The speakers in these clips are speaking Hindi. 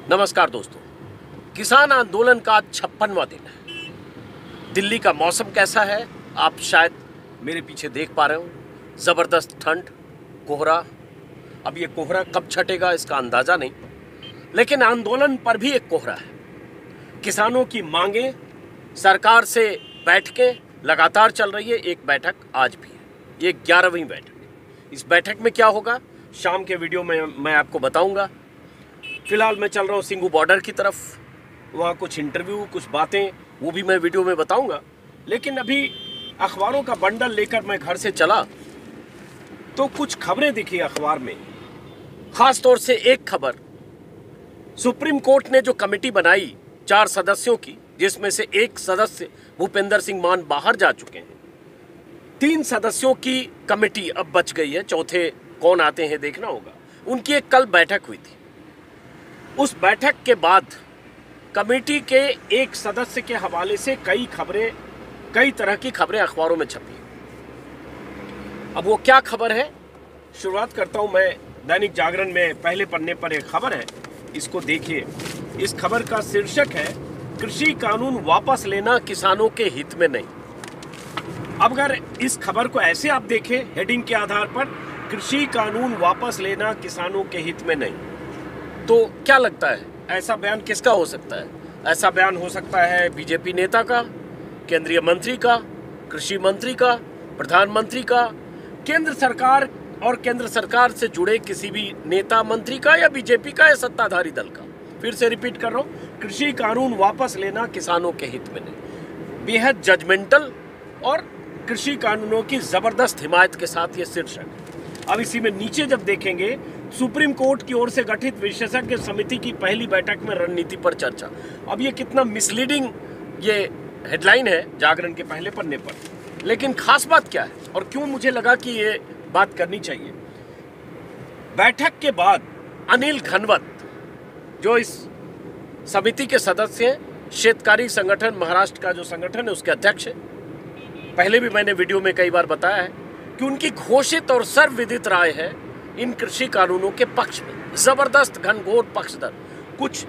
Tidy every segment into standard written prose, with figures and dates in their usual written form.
नमस्कार दोस्तों, किसान आंदोलन का 56वां दिन है। दिल्ली का मौसम कैसा है आप शायद मेरे पीछे देख पा रहे हो। ज़बरदस्त ठंड, कोहरा। अब ये कोहरा कब छटेगा इसका अंदाज़ा नहीं, लेकिन आंदोलन पर भी एक कोहरा है। किसानों की मांगे सरकार से बैठकें लगातार चल रही है। एक बैठक आज भी है, ये 11वीं बैठक। इस बैठक में क्या होगा शाम के वीडियो में मैं आपको बताऊंगा। फिलहाल मैं चल रहा हूँ सिंघू बॉर्डर की तरफ, वहाँ कुछ इंटरव्यू, कुछ बातें, वो भी मैं वीडियो में बताऊंगा। लेकिन अभी अखबारों का बंडल लेकर मैं घर से चला तो कुछ खबरें दिखी अखबार में। खास तौर से एक खबर, सुप्रीम कोर्ट ने जो कमेटी बनाई 4 सदस्यों की, जिसमें से एक सदस्य भूपेंद्र सिंह मान बाहर जा चुके हैं। 3 सदस्यों की कमेटी अब बच गई है, चौथे कौन आते हैं देखना होगा। उनकी एक कल बैठक हुई थी। उस बैठक के बाद कमेटी के एक सदस्य के हवाले से कई तरह की खबरें अखबारों में छपी। अब वो क्या खबर है, शुरुआत करता हूं मैं। दैनिक जागरण में पहले पन्ने पर एक खबर है, इसको देखिए। इस खबर का शीर्षक है, कृषि कानून वापस लेना किसानों के हित में नहीं। अब अगर इस खबर को ऐसे आप देखें हेडिंग के आधार पर, कृषि कानून वापस लेना किसानों के हित में नहीं, तो क्या लगता है ऐसा बयान किसका हो सकता है? ऐसा बयान हो सकता है बीजेपी नेता का, केंद्रीय मंत्री का, कृषि मंत्री का, प्रधानमंत्री का, केंद्र सरकार और केंद्र सरकार से जुड़े किसी भी नेता मंत्री का, या बीजेपी का, या सत्ताधारी दल का। फिर से रिपीट कर रहा हूं, कृषि कानून वापस लेना किसानों के हित में नहीं। बेहद जजमेंटल और कृषि कानूनों की जबरदस्त हिमायत के साथ ये शीर्षक। अब इसी में नीचे जब देखेंगे, सुप्रीम कोर्ट की ओर से गठित विशेषज्ञ समिति की पहली बैठक में रणनीति पर चर्चा। अब ये कितना मिसलीडिंग ये हेडलाइन है जागरण के पहले पन्ने पर, लेकिन खास बात क्या है और क्यों मुझे लगा कि ये बात करनी चाहिए। बैठक के बाद अनिल घनवत, जो इस समिति के सदस्य हैं, शेतकारी संगठन महाराष्ट्र का जो संगठन है उसके अध्यक्ष है, पहले भी मैंने वीडियो में कई बार बताया है कि उनकी घोषित और सर्वविदित राय है इन कृषि कानूनों के पक्ष में। जबरदस्त घनघोर पक्षधर। कुछ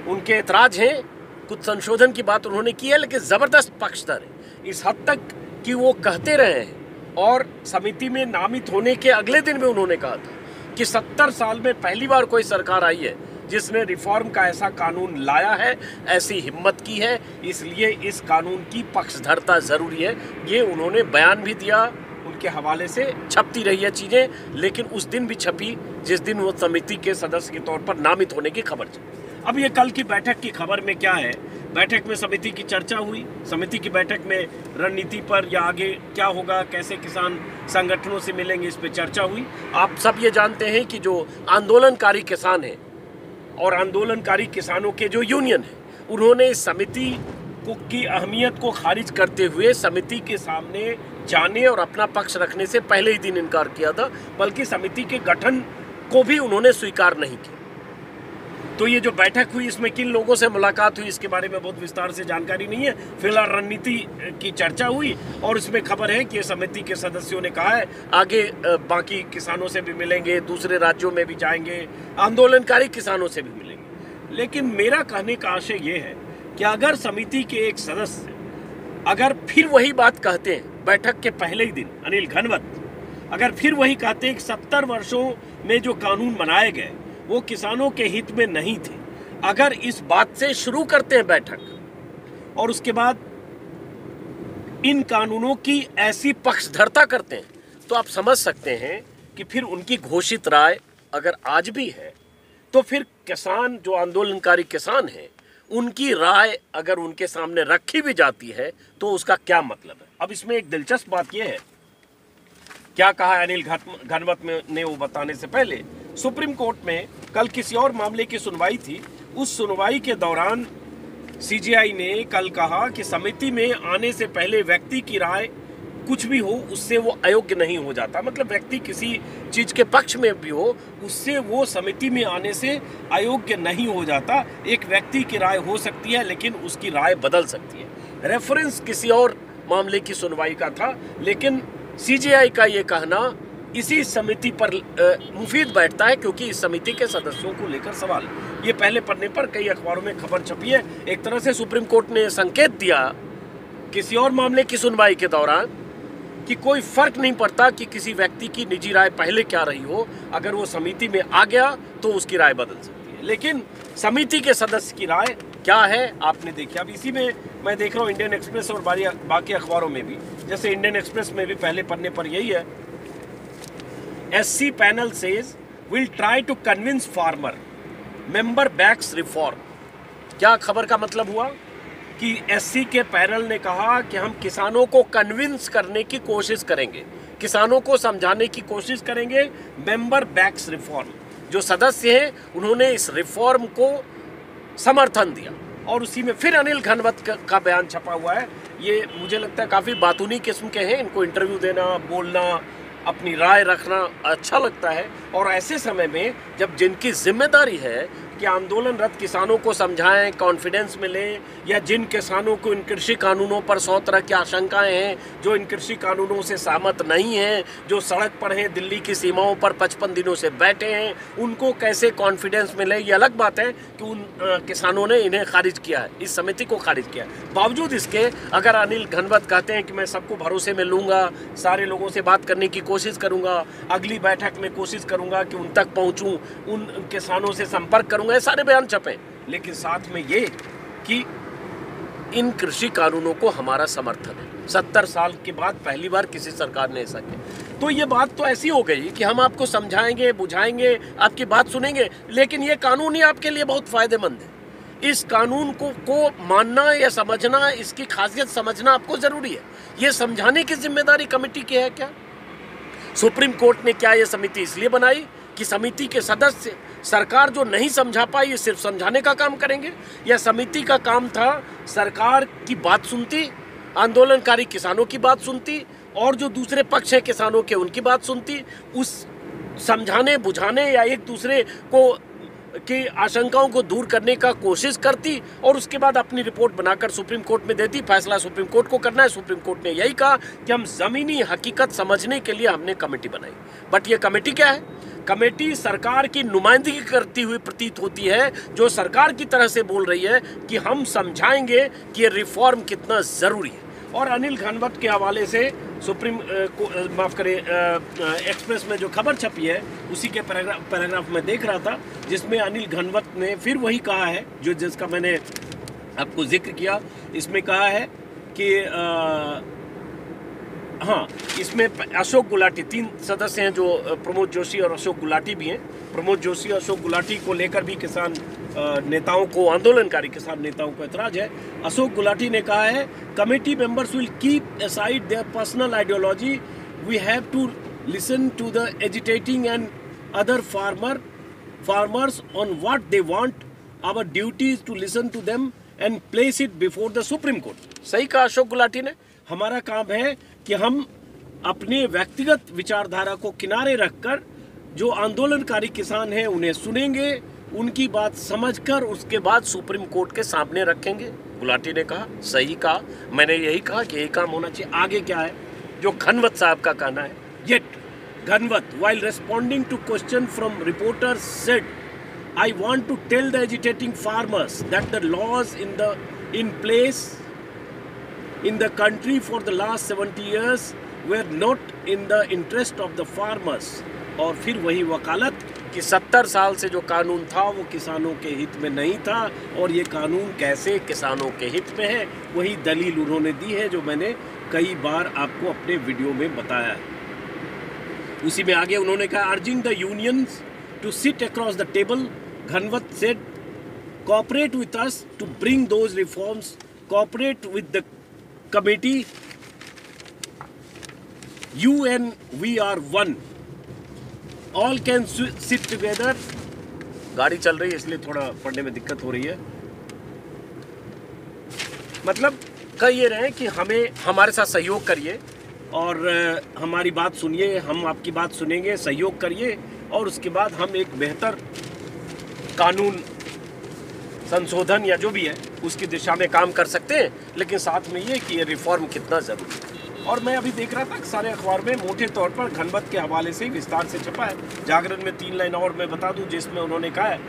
उनके ऐतराज हैं, कुछ संशोधन की बात उन्होंने की है, लेकिन जबरदस्त पक्षधर है इस हद तक कि वो कहते रहे हैं। और समिति में नामित होने के अगले दिन में उन्होंने कहा था कि 70 साल में पहली बार कोई सरकार आई है जिसने रिफॉर्म का ऐसा कानून लाया है, ऐसी हिम्मत की है, इसलिए इस कानून की पक्षधरता जरूरी है। ये उन्होंने बयान भी दिया, उनके हवाले से छपती रही है चीजें, लेकिन उस दिन भी छपी जिस दिन वो समिति के सदस्य के तौर पर नामित होने की खबर थी। अब ये कल की बैठक की खबर में क्या है, बैठक में समिति की चर्चा हुई। समिति की बैठक में रणनीति पर या आगे क्या होगा, कैसे किसान संगठनों से मिलेंगे, इस पर चर्चा हुई। आप सब ये जानते हैं कि जो आंदोलनकारी किसान हैं और आंदोलनकारी किसानों के जो यूनियन है, उन्होंने इस समिति की अहमियत को खारिज करते हुए समिति के सामने जाने और अपना पक्ष रखने से पहले ही दिन इनकार किया था, बल्कि समिति के गठन को भी उन्होंने स्वीकार नहीं किया। तो ये जो बैठक हुई, इसमें किन लोगों से मुलाकात हुई इसके बारे में बहुत विस्तार से जानकारी नहीं है। फिलहाल रणनीति की चर्चा हुई और इसमें खबर है कि समिति के सदस्यों ने कहा है आगे बाकी किसानों से भी मिलेंगे, दूसरे राज्यों में भी जाएंगे, आंदोलनकारी किसानों से भी मिलेंगे। लेकिन मेरा कहने का आशय ये है कि अगर समिति के एक सदस्य अगर फिर वही बात कहते हैं बैठक के पहले ही दिन, अनिल घनवत अगर फिर वही कहते हैं कि 70 वर्षों में जो कानून बनाए गए वो किसानों के हित में नहीं थे, अगर इस बात से शुरू करते हैं बैठक और उसके बाद इन कानूनों की ऐसी पक्षधरता करते हैं, तो आप समझ सकते हैं कि फिर उनकी घोषित राय अगर आज भी है, तो फिर किसान जो आंदोलनकारी किसान हैं उनकी राय अगर उनके सामने रखी भी जाती है तो उसका क्या मतलब है। अब इसमें एक दिलचस्प बात यह है, क्या कहा अनिल घनवत ने वो बताने से पहले, सुप्रीम कोर्ट में कल किसी और मामले की सुनवाई थी। उस सुनवाई के दौरान सीजेआई ने कल कहा कि समिति में आने से पहले व्यक्ति की राय कुछ भी हो उससे वो अयोग्य नहीं हो जाता। मतलब व्यक्ति किसी चीज के पक्ष में भी हो उससे वो समिति में आने से अयोग्य नहीं हो जाता। एक व्यक्ति की राय हो सकती है लेकिन उसकी राय बदल सकती है। रेफरेंस किसी और मामले की सुनवाई का था, लेकिन सीजेआई का ये कहना इसी समिति पर मुफीद बैठता है क्योंकि इस समिति के सदस्यों को लेकर सवाल। ये पहले पन्ने पर कई अखबारों में खबर छपी है। एक तरह से सुप्रीम कोर्ट ने संकेत दिया किसी और मामले की सुनवाई के दौरान कि कोई फर्क नहीं पड़ता कि किसी व्यक्ति की निजी राय पहले क्या रही हो, अगर वो समिति में आ गया तो उसकी राय बदल सकती है। लेकिन समिति के सदस्य की राय क्या है आपने देखा। अब इसी में मैं देख रहा हूँ इंडियन एक्सप्रेस और बाकी अखबारों में भी, जैसे इंडियन एक्सप्रेस में भी पहले पन्ने पर यही है, SC panel says will try to convince farmer, member backs reform. क्या खबर का मतलब हुआ कि SC के पैनल ने कहा कि हम किसानों को कन्विंस करने की कोशिश करेंगे, किसानों को समझाने की कोशिश करेंगे, मेंबर बैक्स रिफॉर्म। जो सदस्य हैं उन्होंने इस रिफॉर्म को समर्थन दिया। और उसी में फिर अनिल घनवत का बयान छपा हुआ है। ये मुझे लगता है काफ़ी बातूनी किस्म के हैं, इनको इंटरव्यू देना, बोलना, अपनी राय रखना अच्छा लगता है। और ऐसे समय में जब जिनकी जिम्मेदारी है कि आंदोलनरत किसानों को समझाएं, कॉन्फिडेंस मिले, या जिन किसानों को इन कृषि कानूनों पर 100 तरह की आशंकाएं हैं, जो इन कृषि कानूनों से सहमत नहीं हैं, जो सड़क पर हैं, दिल्ली की सीमाओं पर 55 दिनों से बैठे हैं, उनको कैसे कॉन्फिडेंस मिले। ये अलग बात है कि उन किसानों ने इन्हें खारिज किया है, इस समिति को खारिज किया है। बावजूद इसके अगर अनिल घनवत कहते हैं कि मैं सबको भरोसे में लूँगा, सारे लोगों से बात करने की कोशिश करूँगा, अगली बैठक में कोशिश करूँगा कि उन तक पहुँचूँ, उन किसानों से संपर्क करूँगा, ये सारे बयान छपे। लेकिन साथ में ये कि इन कृषि कानूनों को हमारा समर्थन है। 70 साल के बाद पहली बार किसी सरकार ने ऐसा किया। तो ये बात तो ऐसी हो गई कि हम आपको समझाएंगे, बुझाएंगे, आपकी बात सुनेंगे, लेकिन ये कानून ही आपके लिए बहुत फायदेमंद है। इस कानून को मानना या समझना, इसकी खासियत समझना आपको जरूरी है। ये समझाने की जिम्मेदारी कमेटी की है क्या? सुप्रीम कोर्ट ने क्या ये समिति इसलिए बनाई कि समिति के सदस्य सरकार जो नहीं समझा पाई ये सिर्फ समझाने का काम करेंगे, या समिति का काम था सरकार की बात सुनती, आंदोलनकारी किसानों की बात सुनती, और जो दूसरे पक्ष हैं किसानों के उनकी बात सुनती, उस समझाने बुझाने या एक दूसरे को की आशंकाओं को दूर करने का कोशिश करती, और उसके बाद अपनी रिपोर्ट बनाकर सुप्रीम कोर्ट में देती। फैसला सुप्रीम कोर्ट को करना है। सुप्रीम कोर्ट ने यही कहा कि हम ज़मीनी हकीकत समझने के लिए हमने कमेटी बनाई। बट ये कमेटी क्या है? कमेटी सरकार की नुमाइंदगी करती हुई प्रतीत होती है, जो सरकार की तरह से बोल रही है कि हम समझाएंगे कि ये रिफॉर्म कितना ज़रूरी है। और अनिल घनवत के हवाले से एक्सप्रेस में जो खबर छपी है उसी के पैराग्राफ में देख रहा था, जिसमें अनिल घनवत ने फिर वही कहा है जो जिसका मैंने आपको जिक्र किया। इसमें कहा है कि हाँ, इसमें अशोक गुलाटी, 3 सदस्य हैं जो प्रमोद जोशी और अशोक गुलाटी भी हैं। प्रमोद जोशी और अशोक गुलाटी को लेकर भी किसान नेताओं को, आंदोलनकारी किसान नेताओं को एतराज है। अशोक गुलाटी ने कहा है, committee members will keep aside their personal ideology, we have to listen to the agitating and other farmers on what they want, our duty is to listen to them and place it before the Supreme Court. सही कहा अशोक गुलाटी ने। हमारा काम है कि हम अपने व्यक्तिगत विचारधारा को किनारे रखकर जो आंदोलनकारी किसान हैं उन्हें सुनेंगे, उनकी बात समझकर उसके बाद सुप्रीम कोर्ट के सामने रखेंगे। गुलाटी ने कहा, सही कहा, मैंने यही कहा कि यही काम होना चाहिए। आगे क्या है जो घनवत साहब का कहना है? Yet Ghanwat, while responding to question from reporters, said, I want to tell the agitating farmers that the laws in place in the country for the last 70 years were not in the interest of the farmers। और फिर वही वकालत कि 70 साल से जो कानून था वो किसानों के हित में नहीं था, और ये कानून कैसे किसानों के हित में है, वही दलील उन्होंने दी है जो मैंने कई बार आपको अपने वीडियो में बताया है। उसी में आगे उन्होंने कहा, urging the unions to sit across the table, Ghanwat said, cooperate with us to bring those reforms, cooperate with the committee, you and we are one, all can sit together। गाड़ी चल रही है इसलिए थोड़ा पढ़ने में दिक्कत हो रही है। मतलब कह ये रहे हैं कि हमें हमारे साथ सहयोग करिए और हमारी बात सुनिए, हम आपकी बात सुनेंगे, सहयोग करिए, और उसके बाद हम एक बेहतर कानून संशोधन या जो भी है उसकी दिशा में काम कर सकते हैं। लेकिन साथ में ये कि ये रिफॉर्म कितना ज़रूरी है। और मैं अभी देख रहा था कि सारे अखबार में मोटे तौर पर घनवत के हवाले से विस्तार से छपा है। जागरण में 3 लाइन और मैं बता दूं जिसमें उन्होंने कहा है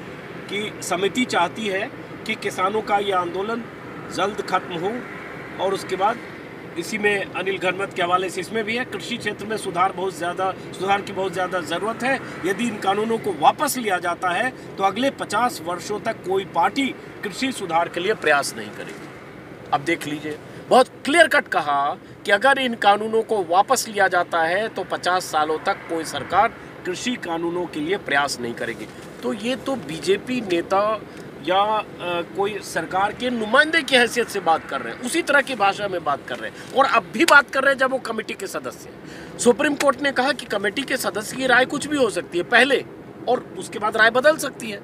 कि समिति चाहती है कि किसानों का ये आंदोलन जल्द खत्म हो और उसके बाद इसी में अनिल घनवत के हवाले से इसमें भी है, कृषि क्षेत्र में सुधार की बहुत ज़्यादा ज़रूरत है। यदि इन कानूनों को वापस लिया जाता है तो अगले 50 वर्षों तक कोई पार्टी कृषि सुधार के लिए प्रयास नहीं करेगी। अब देख लीजिए, बहुत क्लियर कट कहा कि अगर इन कानूनों को वापस लिया जाता है तो 50 सालों तक कोई सरकार कृषि कानूनों के लिए प्रयास नहीं करेगी। तो ये तो बीजेपी नेता या कोई सरकार के नुमाइंदे की हैसियत से बात कर रहे हैं, उसी तरह की भाषा में बात कर रहे हैं। और अब भी बात कर रहे हैं जब वो कमेटी के सदस्य हैं। सुप्रीम कोर्ट ने कहा कि कमेटी के सदस्य की राय कुछ भी हो सकती है पहले, और उसके बाद राय बदल सकती है,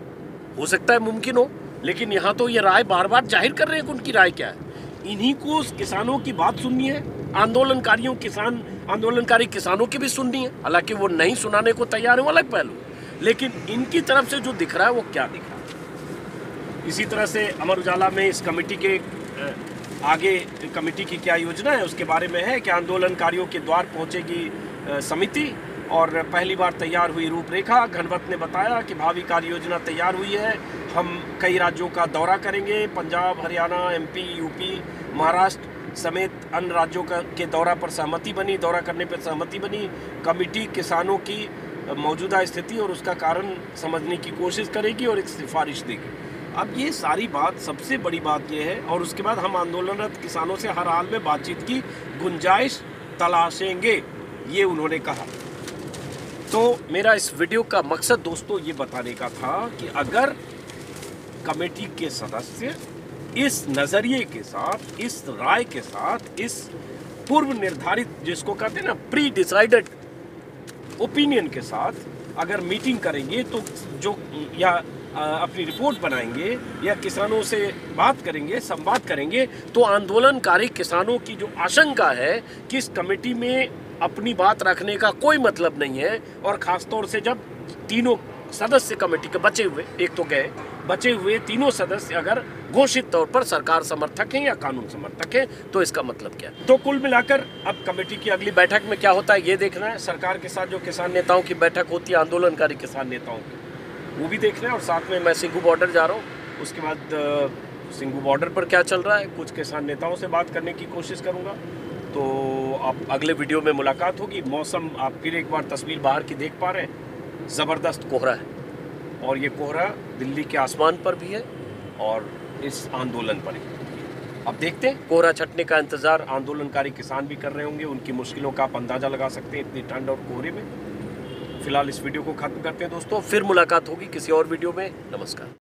हो सकता है मुमकिन हो, लेकिन यहाँ तो ये राय बार बार जाहिर कर रहे हैं कि उनकी राय क्या है। इन्हीं को किसानों की बात सुननी है, आंदोलनकारी किसानों की भी सुननी है। हालांकि वो नहीं सुनाने को तैयार है, वो अलग पहलू, लेकिन इनकी तरफ से जो दिख रहा है वो क्या दिख रहा है। इसी तरह से अमर उजाला में इस कमेटी के आगे कमेटी की क्या योजना है उसके बारे में है कि आंदोलनकारियों के द्वार पहुंचेगी समिति और पहली बार तैयार हुई रूपरेखा। घनवत ने बताया कि भावी कार्य योजना तैयार हुई है, हम कई राज्यों का दौरा करेंगे, पंजाब, हरियाणा, MP, UP, महाराष्ट्र समेत अन्य राज्यों के दौरा करने पर सहमति बनी। कमेटी किसानों की मौजूदा स्थिति और उसका कारण समझने की कोशिश करेगी और एक सिफारिश देगी। अब ये सारी बात, सबसे बड़ी बात ये है, और उसके बाद हम आंदोलनरत किसानों से हर हाल में बातचीत की गुंजाइश तलाशेंगे, ये उन्होंने कहा। तो मेरा इस वीडियो का मकसद दोस्तों ये बताने का था कि अगर कमेटी के सदस्य इस नज़रिए के साथ, इस राय के साथ, इस पूर्व निर्धारित, जिसको कहते हैं ना प्री डिसाइडेड ओपिनियन के साथ अगर मीटिंग करेंगे तो जो या अपनी रिपोर्ट बनाएंगे या किसानों से बात करेंगे, संवाद करेंगे, तो आंदोलनकारी किसानों की जो आशंका है कि इस कमेटी में अपनी बात रखने का कोई मतलब नहीं है, और ख़ासतौर से जब तीनों सदस्य कमेटी के बचे हुए तीनों सदस्य अगर घोषित तौर पर सरकार समर्थक हैं या कानून समर्थक हैं, तो इसका मतलब क्या है। तो कुल मिलाकर अब कमेटी की अगली बैठक में क्या होता है ये देखना है। सरकार के साथ जो किसान नेताओं की बैठक होती है, आंदोलनकारी किसान नेताओं की, वो भी देखना है। और साथ में मैं सिंघू बॉर्डर जा रहा हूँ, उसके बाद सिंघू बॉर्डर पर क्या चल रहा है, कुछ किसान नेताओं से बात करने की कोशिश करूँगा। तो आप अगले वीडियो में मुलाकात होगी। मौसम आप फिर एक बार तस्वीर बाहर की देख पा रहे हैं, ज़बरदस्त कोहरा है, और ये कोहरा दिल्ली के आसमान पर भी है और इस आंदोलन पर भी। अब देखते हैं, कोहरा छटने का इंतज़ार आंदोलनकारी किसान भी कर रहे होंगे, उनकी मुश्किलों का आप अंदाज़ा लगा सकते हैं इतनी ठंड और कोहरे में। फिलहाल इस वीडियो को खत्म करते हैं दोस्तों, फिर मुलाकात होगी किसी और वीडियो में। नमस्कार।